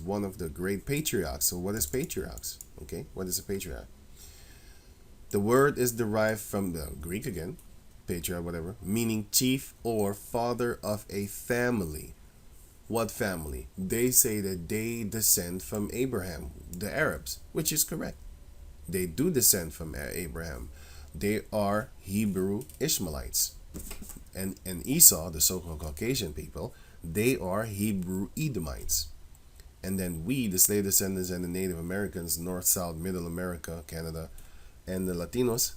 one of the great patriarchs. So what is patriarchs? Okay, what is a patriarch? The word is derived from the Greek again, patriarch, whatever, meaning chief or father of a family. What family? They say that they descend from Abraham, the Arabs, which is correct. They do descend from Abraham. They are Hebrew Ishmaelites. And Esau, the so-called Caucasian people, they are Hebrew Edomites. And then we, the slave descendants and the Native Americans, North, South, Middle America, Canada, and the Latinos,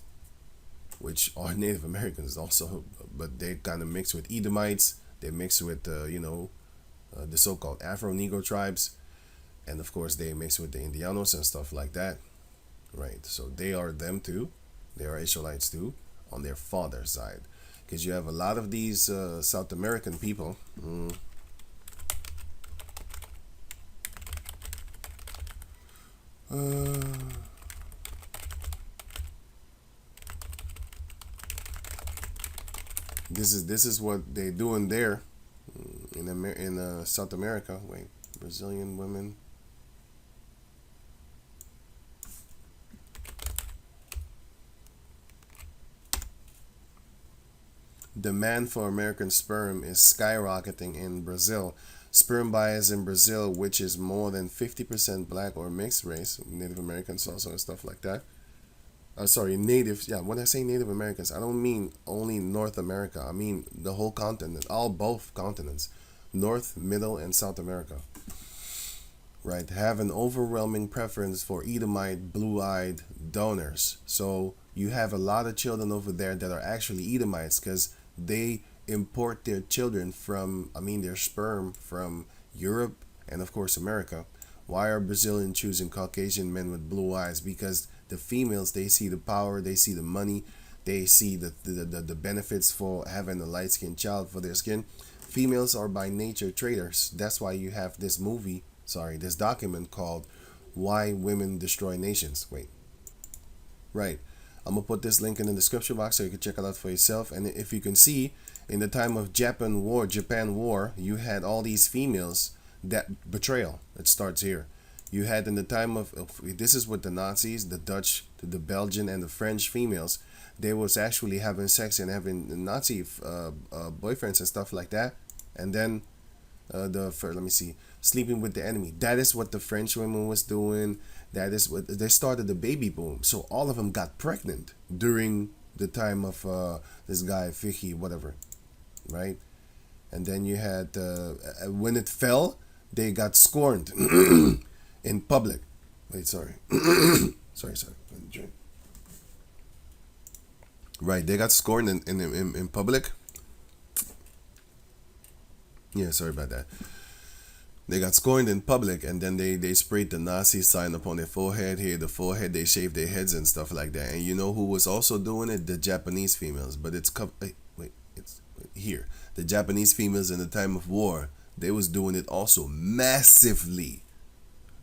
which are Native Americans also, but they kind of mix with Edomites. They mix with, the so-called Afro-Negro tribes. And of course, they mix with the Indianos and stuff like that. Right, so they are them too. They are Israelites too on their father's side. Because you have a lot of these South American people. This is what they doing there in South America. Wait, Brazilian women. Demand for American sperm is skyrocketing in Brazil. Sperm buyers in Brazil, which is more than 50% black or mixed race, Native Americans also and stuff like that. Sorry, natives. Yeah, when I say Native Americans, I don't mean only North America. I mean the whole continent, both continents, North, Middle, and South America. Right, have an overwhelming preference for Edomite blue-eyed donors. So you have a lot of children over there that are actually Edomites because they import their children their sperm from Europe and of course America. Why are Brazilians choosing Caucasian men with blue eyes? Because the females, they see the power, they see the money, they see the benefits for having a light-skinned child for their skin. Females are by nature traitors. That's why you have this this document called Why Women Destroy Nations. Wait. Right. I'm going to put this link in the description box so you can check it out for yourself. And if you can see, in the time of Japan War, you had all these females that betrayal. It starts here. You had in the time of this is with the Nazis, the Dutch, the Belgian, and the French females. They was actually having sex and having Nazi boyfriends and stuff like that. And then sleeping with the enemy. That is what the French women was doing. That is what they started the baby boom. So all of them got pregnant during the time of this guy Vicky, whatever, right? And then you had when it fell, they got scorned in public. Wait, sorry, sorry. Right, they got scorned in public. Yeah, sorry about that. They got scorned in public, and then they sprayed the Nazi sign upon their forehead. Here, the forehead, they shaved their heads and stuff like that. And you know who was also doing it? The Japanese females. But it's here. The Japanese females in the time of war, they was doing it also massively.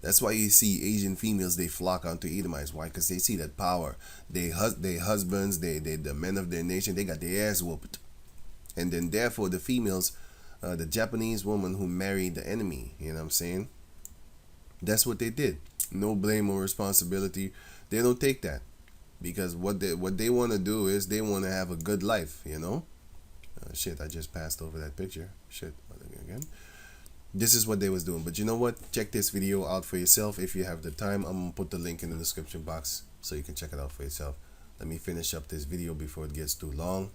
That's why you see Asian females, they flock onto Edomites. Why? Because they see that power. They husbands, they the men of their nation, they got their ass whooped. And then therefore the females, the Japanese woman who married the enemy, you know what I'm saying? That's what they did. No blame or responsibility. They don't take that. Because what they want to do is they want to have a good life, you know? Shit, I just passed over that picture. Shit, again. This is what they was doing. But you know what? Check this video out for yourself if you have the time. I'm going to put the link in the description box so you can check it out for yourself. Let me finish up this video before it gets too long.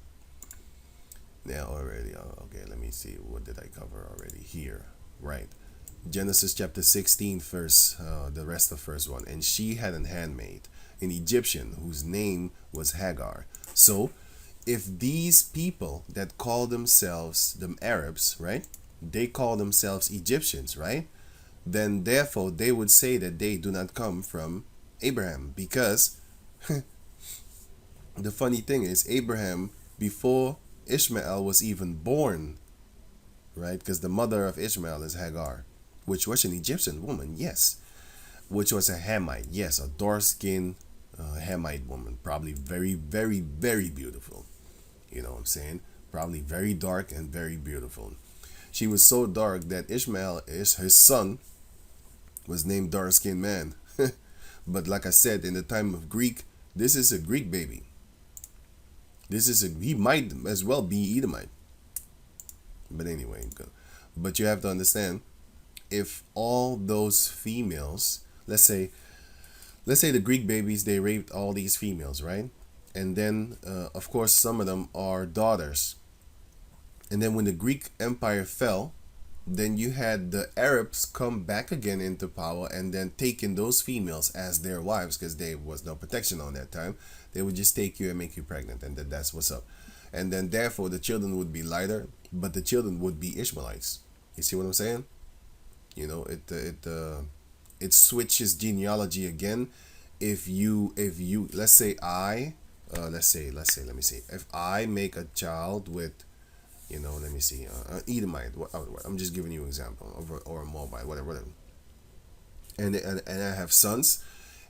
Now already, okay, let me see. What did I cover already here? Right. Genesis chapter 16, verse, the rest of verse 1. And she had an handmaid, an Egyptian, whose name was Hagar. So, if these people that call themselves the Arabs, right? They call themselves Egyptians, right? Then therefore they would say that they do not come from Abraham, because the funny thing is Abraham, before Ishmael was even born, right? Because the mother of Ishmael is Hagar, which was an Egyptian woman, yes. Which was a Hamite, yes, a dark-skinned Hamite woman, probably very, very, very beautiful. You know what I'm saying? Probably very dark and very beautiful. She was so dark that Ishmael is his son. was named dark-skinned man. But like I said, in the time of Greek, this is a Greek baby. He might as well be Edomite. But anyway, but you have to understand, if all those females, let's say the Greek babies, they raped all these females, right? And then, of course, some of them are daughters. And then when the Greek Empire fell, then you had the Arabs come back again into power and then taking those females as their wives, because there was no protection on that time. They would just take you and make you pregnant, and then that's what's up. And then therefore the children would be lighter, but the children would be Ishmaelites. You see what I'm saying? You know, it switches genealogy again. If you let's say let me see, if I make a child with, let me see, Edomite. I'm just giving you an example, or a Moabite, whatever. And I have sons,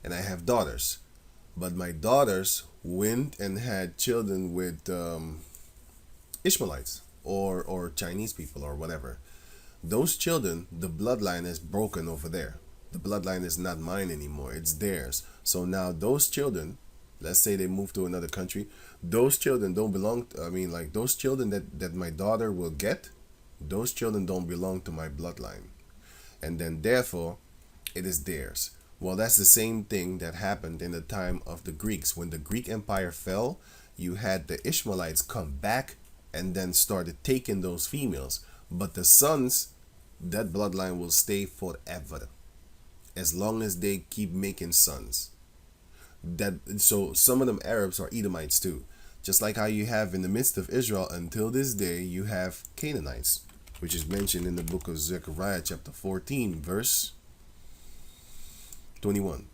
and I have daughters, but my daughters went and had children with Ishmaelites or Chinese people or whatever. Those children, the bloodline is broken over there. The bloodline is not mine anymore; it's theirs. So now those children, let's say they move to another country, those children don't belong, like those children that my daughter will get, those children don't belong to my bloodline. And then therefore, it is theirs. Well, that's the same thing that happened in the time of the Greeks. When the Greek Empire fell, you had the Ishmaelites come back and then started taking those females. But the sons, that bloodline will stay forever, as long as they keep making sons. So some of them Arabs are Edomites too. Just like how you have in the midst of Israel until this day, you have Canaanites, which is mentioned in the book of Zechariah chapter 14 verse 21.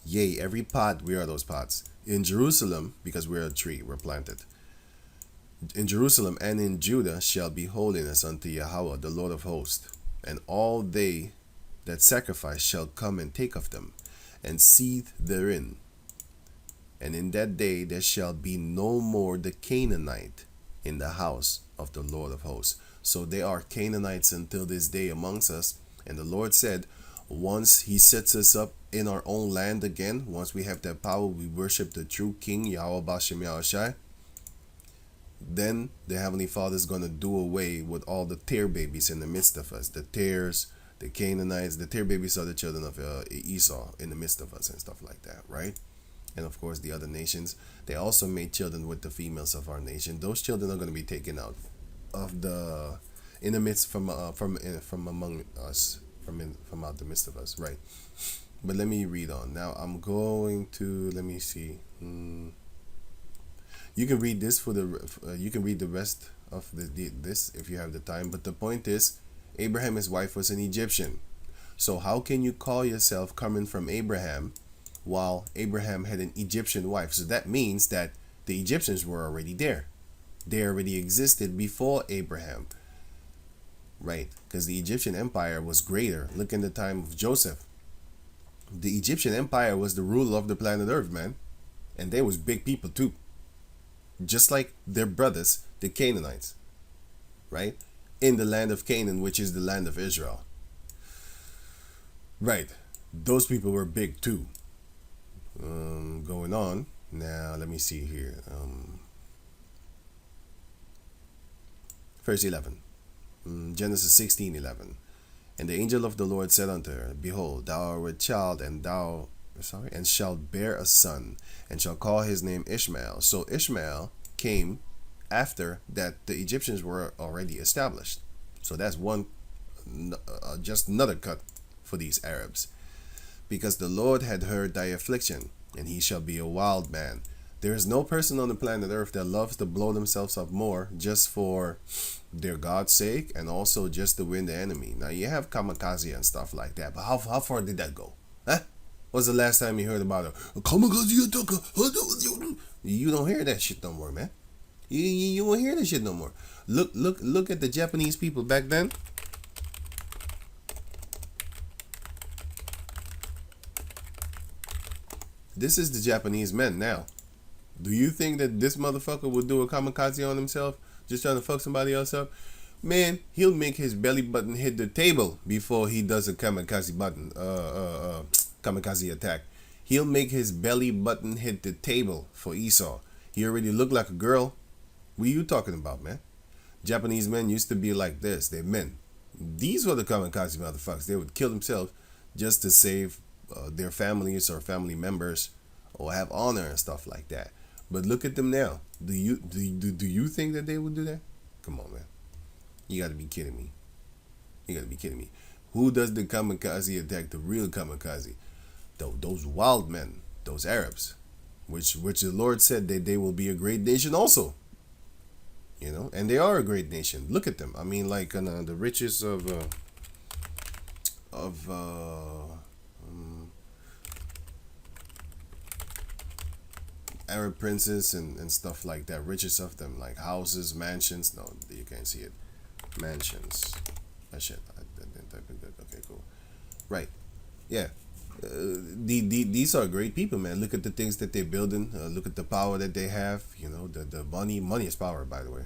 Yea, every pot, we are those pots, in Jerusalem, because we're a tree, we're planted. In Jerusalem and in Judah shall be holiness unto Yahweh, the Lord of hosts. And all they that sacrifice shall come and take of them, and seethe therein. And in that day there shall be no more the Canaanite in the house of the Lord of hosts. So there are Canaanites until this day amongst us. And the Lord said, once he sets us up in our own land again, once we have that power, we worship the true King, Yahweh Bashem Yahushai, then the Heavenly Father is going to do away with all the tear babies in the midst of us. The tears, the Canaanites, the tear babies are the children of Esau in the midst of us and stuff like that, right? And of course the other nations, they also made children with the females of our nation. Those children are going to be taken out of the, in the midst, from among us, from out the midst of us, right? But let me read on. Now I'm going to, let me see. You can read this you can read the rest of this if you have the time. But the point is, Abraham's wife was an Egyptian. So how can you call yourself coming from Abraham while Abraham had an Egyptian wife? So that means that the Egyptians were already there. They already existed before Abraham, right? Because the Egyptian empire was greater. Look in the time of Joseph. The Egyptian empire was the ruler of the planet Earth, man. And they was big people too. Just like their brothers, the Canaanites, right? In the land of Canaan, which is the land of Israel. Right. Those people were big too. Going on. Now, let me see here. Verse 11. Genesis 16:11. And the angel of the Lord said unto her, behold, thou art with child, and shalt bear a son, and shall call his name Ishmael. So Ishmael came after that the Egyptians were already established. So that's just another cut for these Arabs. Because the Lord had heard thy affliction, and he shall be a wild man. There is no person on the planet Earth that loves to blow themselves up more just for their God's sake, and also just to win the enemy. Now you have kamikaze and stuff like that, but how far did that go? Huh? What's the last time you heard about a kamikaze attacker? You don't hear that shit no more, man. You won't hear that shit no more. Look at the Japanese people back then. This is the Japanese men now. Do you think that this motherfucker would do a kamikaze on himself, just trying to fuck somebody else up? Man, he'll make his belly button hit the table before he does a kamikaze attack. He'll make his belly button hit the table for Esau. He already looked like a girl. What are you talking about, man? Japanese men used to be like this. They're men. These were the kamikaze motherfuckers. They would kill themselves just to save their families or family members or have honor and stuff like that. But look at them now. Do you think that they would do that? Come on, man. You got to be kidding me. You got to be kidding me. Who does the kamikaze attack? The real kamikaze. Those wild men, those Arabs, which the Lord said that they will be a great nation also. You know, and they are a great nation. Look at them. I mean, like the riches of Arab princes and stuff like that. Riches of them, like houses, mansions. No, you can't see it. Mansions. Oh shit. I didn't type in that. Okay, cool. Right. Yeah. These are great people, man. Look at the things that they're building. Look at the power that they have. You know, the money is power, by the way.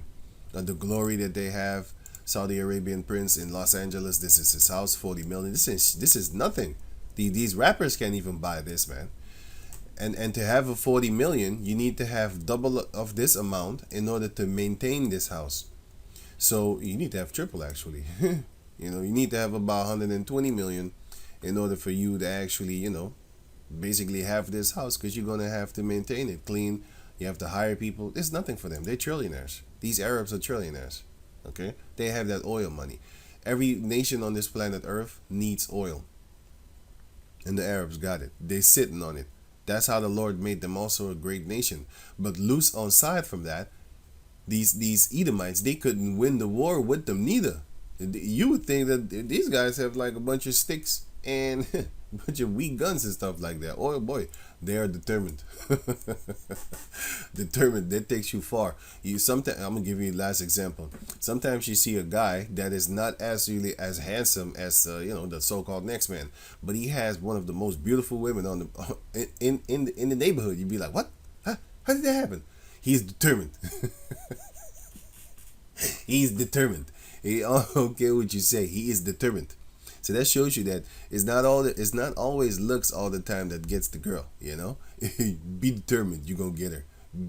The glory that they have. Saudi Arabian prince in Los Angeles. This is his house. 40 million. This is nothing. These rappers can't even buy this, man. And to have a 40 million, you need to have double of this amount in order to maintain this house. So you need to have triple, actually. You know, you need to have about 120 million in order for you to actually, you know, basically have this house, because you're going to have to maintain it clean. You have to hire people. It's nothing for them. They're trillionaires. These Arabs are trillionaires. Okay? They have that oil money. Every nation on this planet Earth needs oil. And the Arabs got it. They're sitting on it. That's how the Lord made them also a great nation. But loose on side from that, these Edomites, they couldn't win the war with them neither. You would think that these guys have like a bunch of sticks and a bunch of weak guns and stuff like that. Oh boy, they are determined. Determined. That takes you far. Sometimes I'm gonna give you the last example. Sometimes you see a guy that is not as really as handsome as the so-called next man, but he has one of the most beautiful women on the in the neighborhood. You'd be like, what? Huh? How did that happen? He's determined. He's determined. He don't care what you say. He is determined. So that shows you that it's not always looks all the time that gets the girl. You know, be determined. You're gonna get her.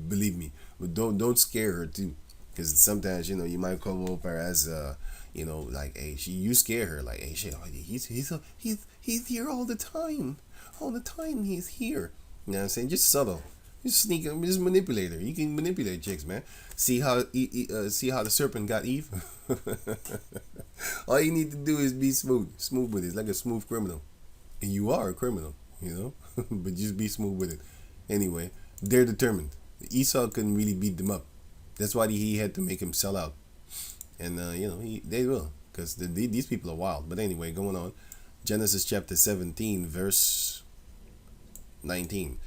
Believe me. But don't scare her too, because sometimes you might come over as like, hey, you scare her like, hey, shit, he's here all the time. All the time he's here. You know what I'm saying? Just subtle. Just sneak, just manipulate her. You can manipulate chicks, man. See how the serpent got Eve. All you need to do is be smooth with it. It's like a smooth criminal, and you are a criminal, but just be smooth with it. Anyway, they're determined. Esau couldn't really beat them up. That's why he had to make him sell out, and they will, because these people are wild. But anyway, going on, Genesis chapter 17, verse 19.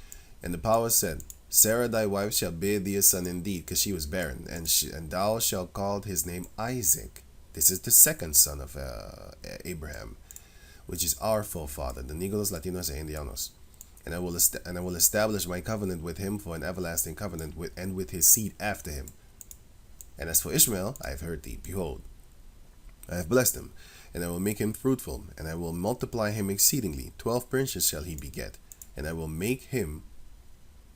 And the power said, Sarah thy wife shall bear thee a son indeed, because she was barren, and thou shalt call his name Isaac. This is the second son of Abraham, which is our forefather, the Negroes, Latinos, and Indianos. And I will establish my covenant with him for an everlasting covenant with his seed after him. And as for Ishmael, I have heard thee. Behold, I have blessed him, and I will make him fruitful, and I will multiply him exceedingly. 12 princes shall he beget, and I will make him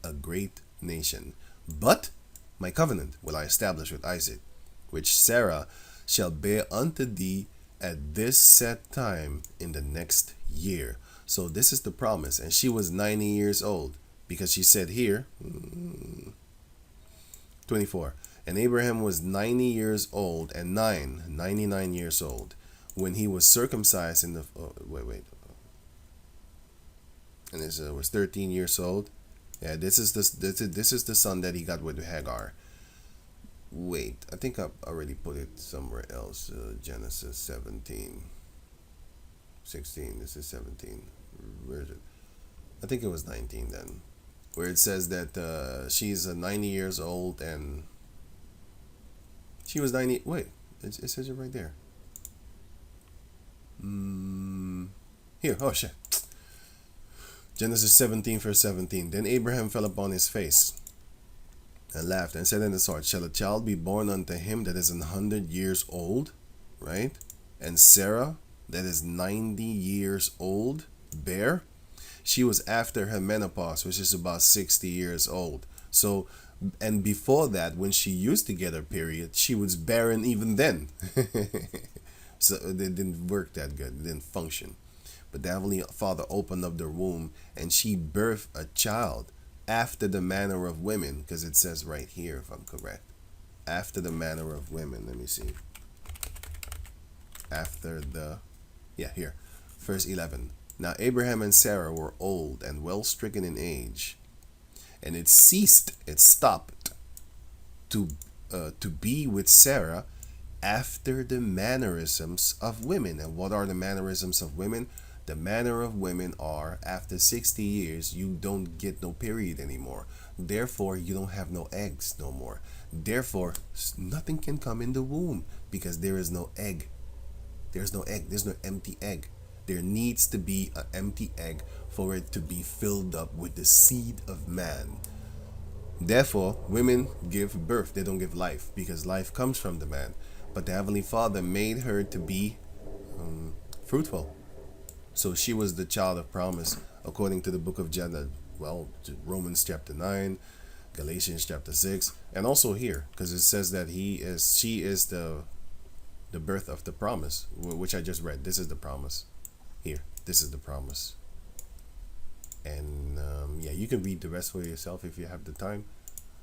a great nation. But my covenant will I establish with Isaac, which Sarah shall bear unto thee at this set time in the next year. So this is the promise. And she was 90 years old, because she said here, 24. And Abraham was 90 years old and 99 years old when he was circumcised in the and this was 13 years old. Yeah, this is the son that he got with Hagar. Wait, I think I already put it somewhere else. Genesis 17, 16. This is 17. Where is it? I think it was 19 then, where it says that she's 90 years old and she was 90. Wait, it says it right there. Here, oh shit. Genesis 17, verse 17. Then Abraham fell upon his face and laughed and said in his heart, shall a child be born unto him that is 100 years old, right? And Sarah, that is 90 years old, bear? She was after her menopause, which is about 60 years old. So, and before that, when she used to get her period, she was barren even then. So it didn't work that good. It didn't function. But the Heavenly Father opened up the womb and she birthed a child after the manner of women, because it says right here, if I'm correct, after the manner of women. Let me see. After the, yeah, here, verse 11. Now Abraham and Sarah were old and well stricken in age, and it stopped to be with Sarah after the mannerisms of women. And what are the mannerisms of women? The manner of women are after 60 years, you don't get no period anymore. Therefore, you don't have no eggs no more. Therefore, nothing can come in the womb because there is no egg. There's no egg. There's no empty egg. There needs to be an empty egg for it to be filled up with the seed of man. Therefore, women give birth. They don't give life because life comes from the man. But the Heavenly Father made her to be fruitful. So she was the child of promise according to the book of Romans chapter 9, Galatians chapter 6, and also here, because it says that she is the birth of the promise, which I just read. This is the promise. Here, this is the promise. And yeah, you can read the rest for yourself if you have the time.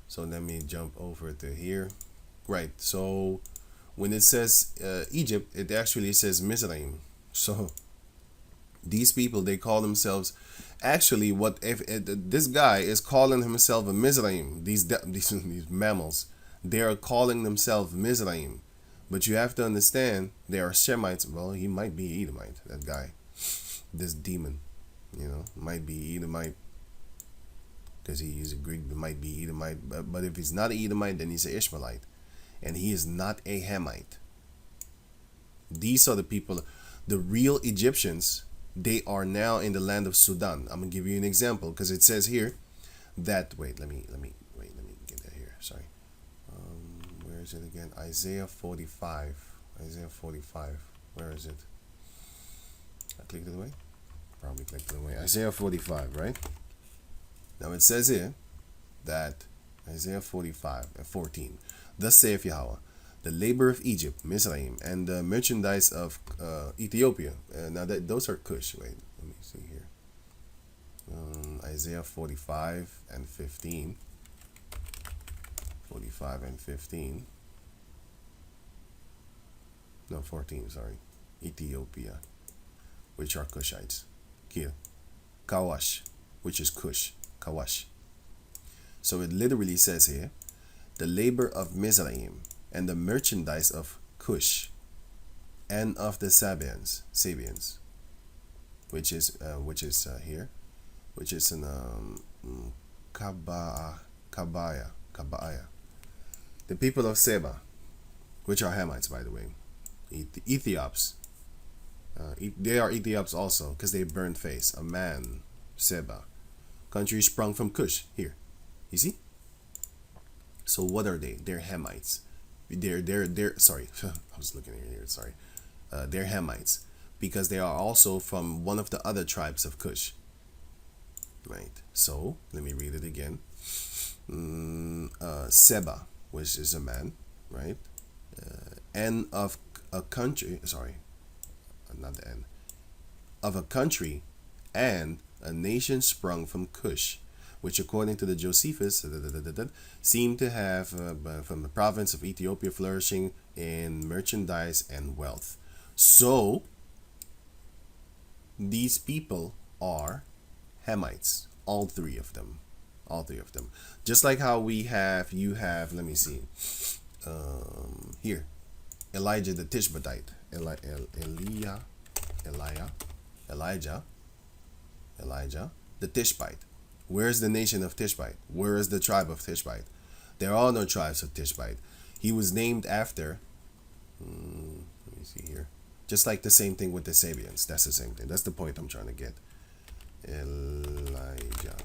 So let me jump over to here. Right, so when it says Egypt, it actually says Mizraim. So these people, they call themselves, actually, what if this guy is calling himself a Mizraim? These mammals, they are calling themselves Mizraim. But you have to understand, they are Shemites. Well, he might be Edomite, that guy. This demon, might be Edomite. Because he's a Greek, might be Edomite. But if he's not an Edomite, then he's an Ishmaelite. And he is not a Hamite. These are the people, the real Egyptians. They are now in the land of Sudan. I'm gonna give you an example because it says here that let me get that here. Sorry, where is it again? Isaiah 45. Isaiah 45. Where is it? I clicked it away. Probably clicked it away. Isaiah 45, right? Now it says here that Isaiah 45 and 14. Thus saith Yahweh, the labor of Egypt, Mizraim, and the merchandise of Ethiopia. Now those are Cush. Wait, let me see here. Isaiah 45 and 15. 45 and 15. No, 14, sorry. Ethiopia, which are Cushites. Here. Kawash, which is Cush. Kawash. So it literally says here, the labor of Mizraim, and the merchandise of Cush, and of the Sabians, which is here, which is in Kabaya, the people of Seba, which are Hamites, by the way, Ethiops. They are Ethiops also, because they burn face. A man, Seba, country sprung from Cush. Here, you see. So what are they? They're Hamites. They're sorry, I was looking at here, sorry. They're Hamites because they are also from one of the other tribes of Cush. Right. So let me read it again. Seba, which is a man, right? And of a country, sorry, not the end. Of a country and a nation sprung from Cush, which according to the Josephus seem to have from the province of Ethiopia flourishing in merchandise and wealth. So these people are Hamites, all three of them. Just like how you have, let me see, here, Elijah the Tishbite, Elijah the Tishbite. Where is the nation of Tishbite? Where is the tribe of Tishbite? There are no tribes of Tishbite. He was named after, let me see here, just like the same thing with the Sabians. That's the same thing. That's the point I'm trying to get. Elijah.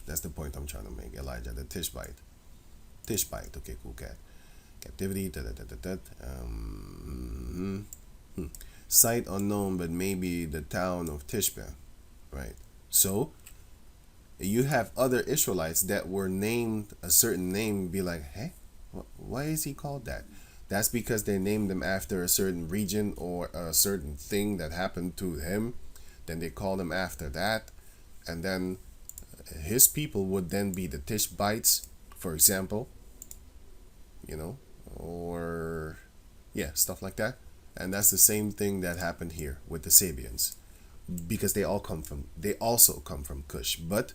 That's the point I'm trying to make. Elijah the Tishbite. Tishbite. Okay, cool cat. Captivity. Site unknown, but maybe the town of Tishbe, right? So you have other Israelites that were named a certain name. Be like, hey, why is he called that? That's because they named them after a certain region or a certain thing that happened to him. Then they called him after that, and then his people would then be the Tishbites, for example. Or yeah, stuff like that. And that's the same thing that happened here with the Sabians, because they also come from Cush. But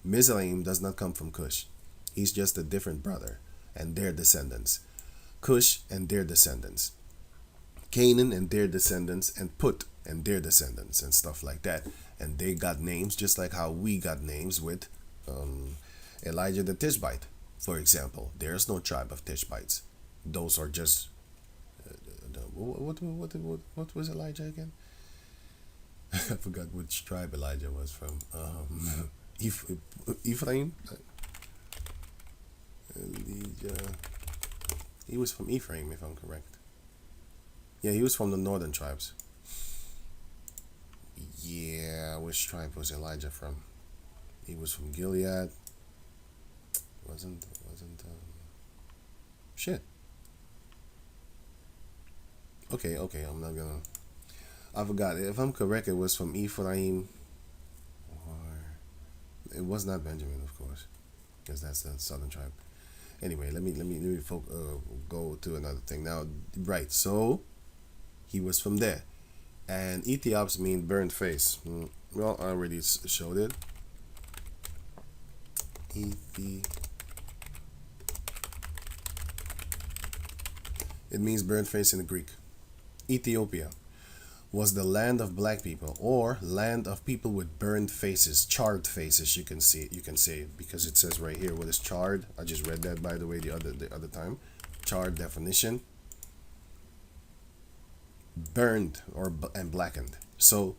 Mizraim does not come from Cush. He's just a different brother and their descendants. Cush and their descendants. Canaan and their descendants, and Put and their descendants, and stuff like that. And they got names just like how we got names with Elijah the Tishbite, for example. There's no tribe of Tishbites. Those are just what was Elijah again? I forgot which tribe Elijah was from. Ephraim. Elijah. He was from Ephraim, if I'm correct. Yeah, he was from the northern tribes. Yeah, which tribe was Elijah from? He was from Gilead. Wasn't shit. Okay, I'm not gonna. I forgot. If I'm correct, it was from Ephraim, or it was not Benjamin, of course, because that's the southern tribe. Anyway, let me go to another thing now. Right, so he was from there, and Ethiops mean burnt face. Well, I already showed it. It means burnt face in the Greek. Ethiopia was the land of black people, or land of people with burned faces, charred faces. You can say it because it says right here what is charred. I just read that, by the way, the other time. Charred definition: burned and blackened. So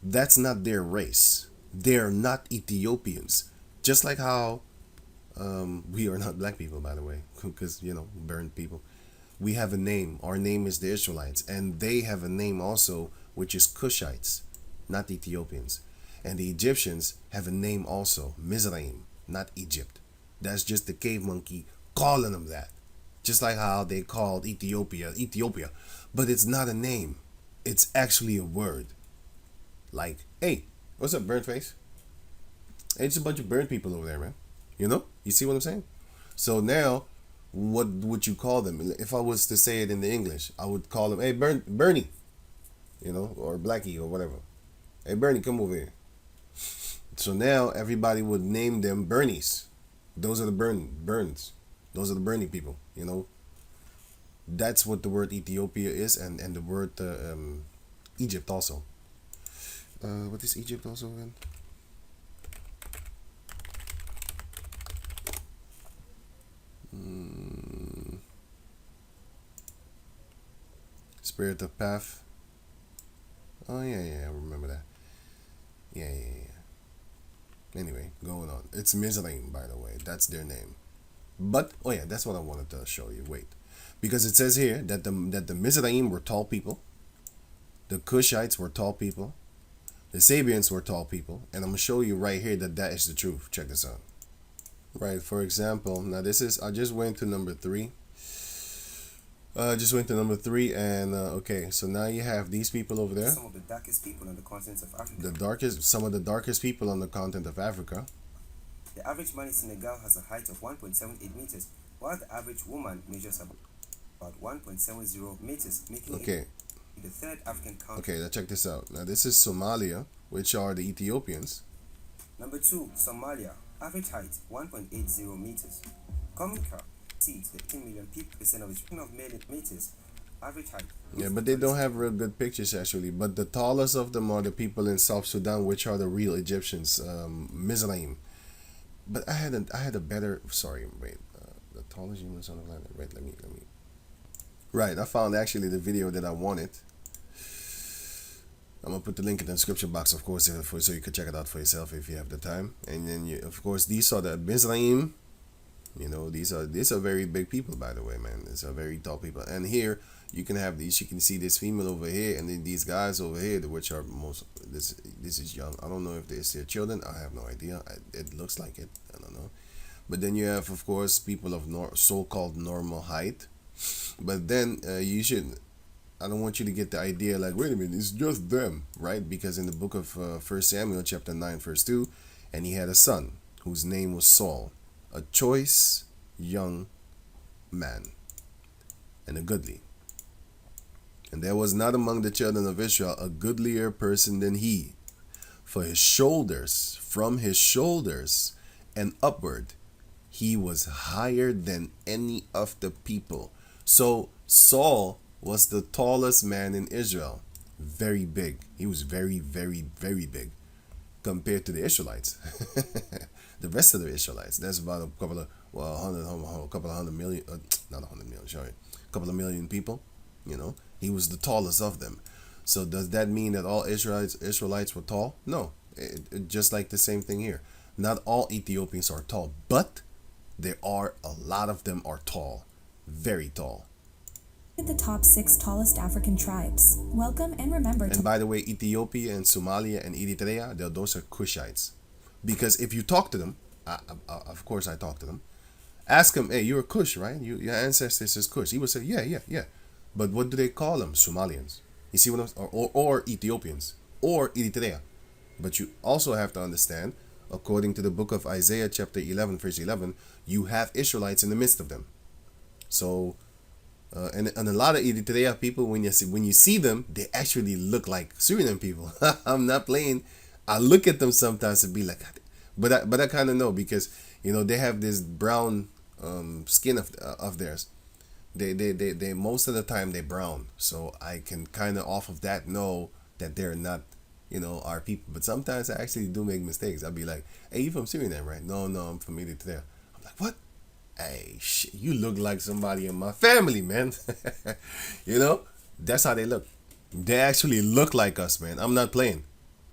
that's not their race. They're not Ethiopians. Just like how we are not black people, by the way, because burned people. We have a name. Our name is the Israelites, and they have a name also, which is Cushites, not Ethiopians. And the Egyptians have a name also, Mizraim, not Egypt. That's just the cave monkey calling them that. Just like how they called Ethiopia, but it's not a name. It's actually a word. Like, hey, what's up, burnt face? Hey, it's a bunch of burnt people over there, man. You see what I'm saying? So now, what would you call them? If I was to say it in the English, I would call them, hey, Bernie, or Blackie or whatever. Hey, Bernie, come over here. So now everybody would name them Bernies. Those are the Burns. Those are the Bernie people, That's what the word Ethiopia is, and the word Egypt also. What is Egypt also again? Spirit of Path. Oh yeah, I remember that. Yeah. Anyway, going on. It's Mizraim, by the way. That's their name. But that's what I wanted to show you. Wait, because it says here that the Mizraim were tall people, the Cushites were tall people, the Sabians were tall people, and I'm gonna show you right here that is the truth. Check this out. Right, for example, now I just went to number 3. And okay, so now you have these people over there. Some of the darkest people on the continent of Africa. Some of the darkest people on the continent of Africa. The average man in Senegal has a height of 1.78 meters, while the average woman measures about 1.70 meters, making it the third African country. Okay, now check this out. Now this is Somalia, which are the Ethiopians. Number 2, Somalia, average height 1.80 meters. Comica exceeds the 18 million people, percent of its meters, average height. Yeah, but they don't have real good pictures actually. But the tallest of them are the people in South Sudan, which are the real Egyptians, Mizraim. But I had a better. Sorry, wait. The tallest humans on the planet. Wait, let me. Right, I found actually the video that I wanted. I'm gonna put the link in the description box, of course, so you can check it out for yourself if you have the time. And then, of course, these are the Mizraim. You know, these are very big people, by the way, man. These are very tall people. And here you can have these. You can see this female over here, and then these guys over here, which are most. This is young. I don't know if they're still children. I have no idea. It looks like it. I don't know. But then you have, of course, people of so-called normal height. But then you should. I don't want you to get the idea like, wait a minute, it's just them, right? Because in the book of 1 Samuel, chapter 9, verse 2, and he had a son whose name was Saul, a choice young man, and a goodly. And there was not among the children of Israel a goodlier person than he. For his shoulders, from his shoulders and upward, he was higher than any of the people. So Saul was the tallest man in Israel. Very big. He was very, very, very big compared to the Israelites. The rest of the Israelites. That's about a couple of, well, a couple of 100 million, not 100 million, sorry, a couple of million people. You know, he was the tallest of them. So does that mean that all Israelites were tall? No. Just like the same thing here. Not all Ethiopians are tall, but there are a lot of them are tall. Very tall. At the top 6 tallest African tribes. Welcome and remember And by the way, Ethiopia and Somalia and Eritrea, those are Cushites. Because if you talk to them, of course I talk to them, ask them, hey, you're a Cush, right? Your ancestors is Cush. He would say, yeah. But what do they call them? Somalians. You see what I'm saying? Or Ethiopians. Or Eritrea. But you also have to understand, according to the book of Isaiah chapter 11, verse 11, you have Israelites in the midst of them. So, and a lot of Eritrea people, when you see them, they actually look like Suriname people. I'm not playing. I look at them sometimes and be like, but I kind of know because they have this brown skin of theirs. They most of the time they're brown, so I can kind of off of that know that they're not our people. But sometimes I actually do make mistakes. I'll be like, hey, you from Suriname, right? No, I'm from Eritrea. I'm like, what? Hey, shit, you look like somebody in my family, man. That's how they look. They actually look like us, man. I'm not playing.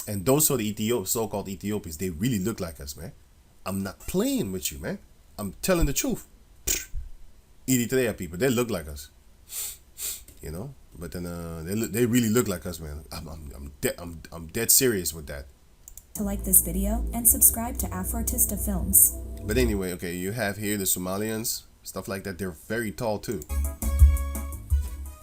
And those are the so-called Ethiopians. They really look like us, man. I'm not playing with you, man. I'm telling the truth. Eritrea people, they look like us. But then they really look like us, man. I'm dead serious with that. To like this video and subscribe to Afrocentrists Films. But anyway, okay, you have here the Somalians, stuff like that. They're very tall too.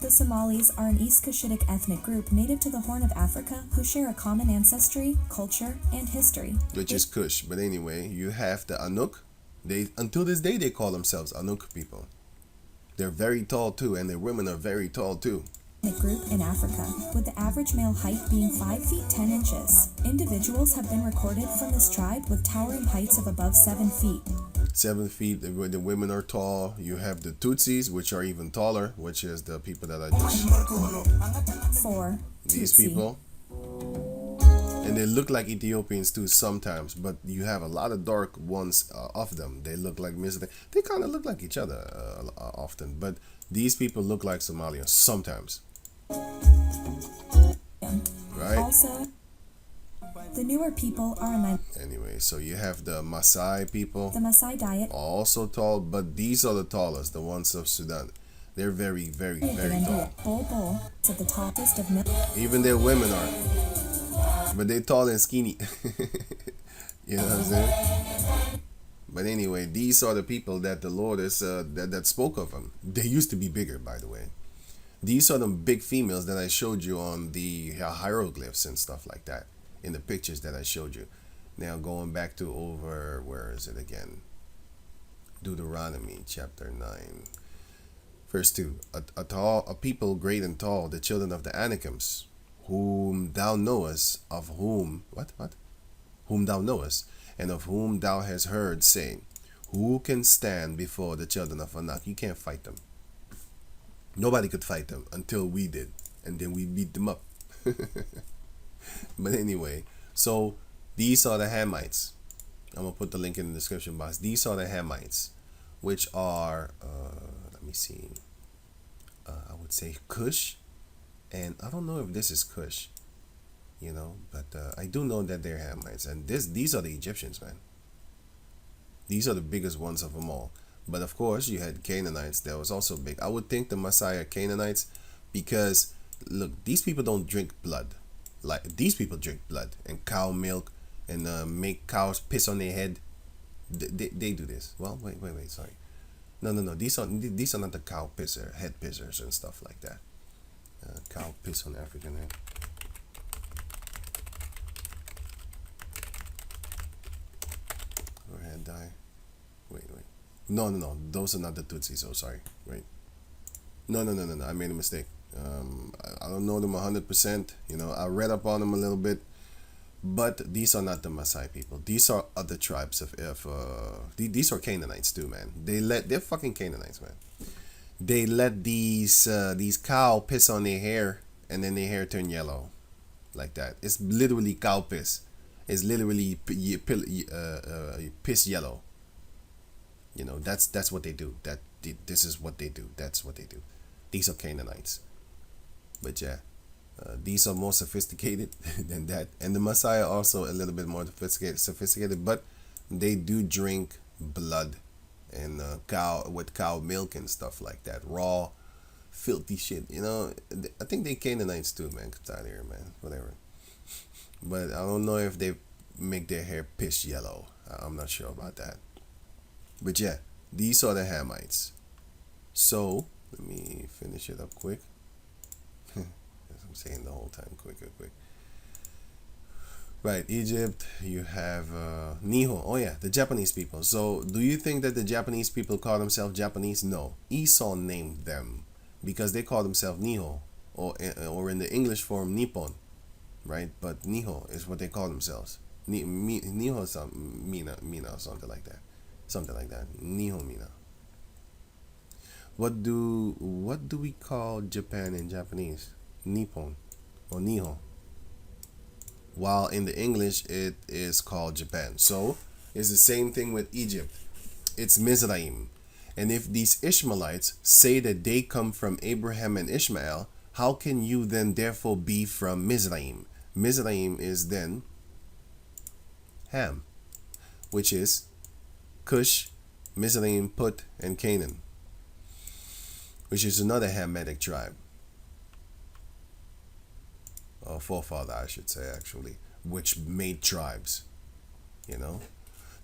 The Somalis are an East Cushitic ethnic group native to the Horn of Africa who share a common ancestry, culture, and history. Which is Kush. But anyway, you have the Anuk. Until this day, they call themselves Anuk people. They're very tall too, and their women are very tall too. Group in Africa, with the average male height being 5 feet 10 inches. Individuals have been recorded from this tribe with towering heights of above 7 feet. 7 feet, the women are tall. You have the Tutsis, which are even taller, which is the people that I just... 4. These Tutsi. people. And they look like Ethiopians too sometimes, but you have a lot of dark ones of them. They look like They kind of look like each other often, but these people look like Somalians sometimes. Right? Also, the newer people are Anyway, so you have the Maasai people. The Maasai diet. Also tall, but these are the tallest, the ones of Sudan. They're very, very, very tall. Bol at the tallest of Even their women are. But they're tall and skinny. You know what I'm saying? But anyway, these are the people that the Lord is that spoke of them. They used to be bigger, by the way. These are the big females that I showed you on the hieroglyphs and stuff like that in the pictures that I showed you. Now going back to where is it again? Deuteronomy chapter 9, verse 2. A people great and tall, the children of the Anakims, whom thou knowest, whom thou knowest, and of whom thou hast heard, saying, who can stand before the children of Anak? You can't fight them. Nobody could fight them until we did, and then we beat them up. But anyway, so these are the Hamites. I'm gonna put the link in the description box. These are the Hamites, which are let me see, I would say Cush, and I don't know if this is Cush, but I do know that they're Hamites, and these are the Egyptians, man. These are the biggest ones of them all. But of course, you had Canaanites that was also big. I would think the Messiah Canaanites, because look, these people don't drink blood. Like these people drink blood and cow milk and make cows piss on their head. They do this. Well, wait. Sorry. No. These are not the cow pisser, head pissers and stuff like that. Cow piss on African head. Go ahead, die. Wait. No. Those are not the Tutsis. Oh, sorry. Wait. No. I made a mistake. I don't know them 100%. You know, I read up on them a little bit, but these are not the Maasai people. These are other tribes these are Canaanites too, man. They're fucking Canaanites, man. They let these cow piss on their hair, and then their hair turn yellow, like that. It's literally cow piss. It's literally piss yellow. You know, that's what they do. This is what they do. That's what they do. These are Canaanites. But yeah, these are more sophisticated than that. And the Messiah also a little bit more sophisticated, but they do drink blood and cow milk and stuff like that. Raw, filthy shit. You know, I think they Canaanites too, man. Get out of here, man. Whatever. But I don't know if they make their hair piss yellow. I'm not sure about that. But yeah, these are the Hamites. So, let me finish it up quick. As I'm saying the whole time, quick. Right, Egypt, you have Nihon. Oh yeah, the Japanese people. So, do you think that the Japanese people call themselves Japanese? No. Esau named them because they call themselves Nihon, or in the English form, Nippon. Right? But Nihon is what they call themselves. Nihon Mina, something like that. Nihon Mina. What do we call Japan in Japanese? Nippon or Nihon. While in the English it is called Japan. So it's the same thing with Egypt. It's Mizraim. And if these Ishmaelites say that they come from Abraham and Ishmael, how can you then therefore be from Mizraim? Mizraim is then Ham, which is Cush, Mizraim, Put, and Canaan, which is another Hamitic tribe. Or forefather, I should say, actually, which made tribes. You know?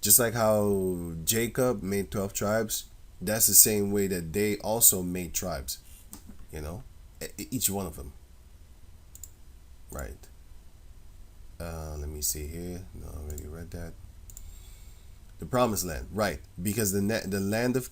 Just like how Jacob made 12 tribes, that's the same way that they also made tribes. You know? Each one of them. Right. Let me see here. No, I already read that. The promised land, right? Because the land of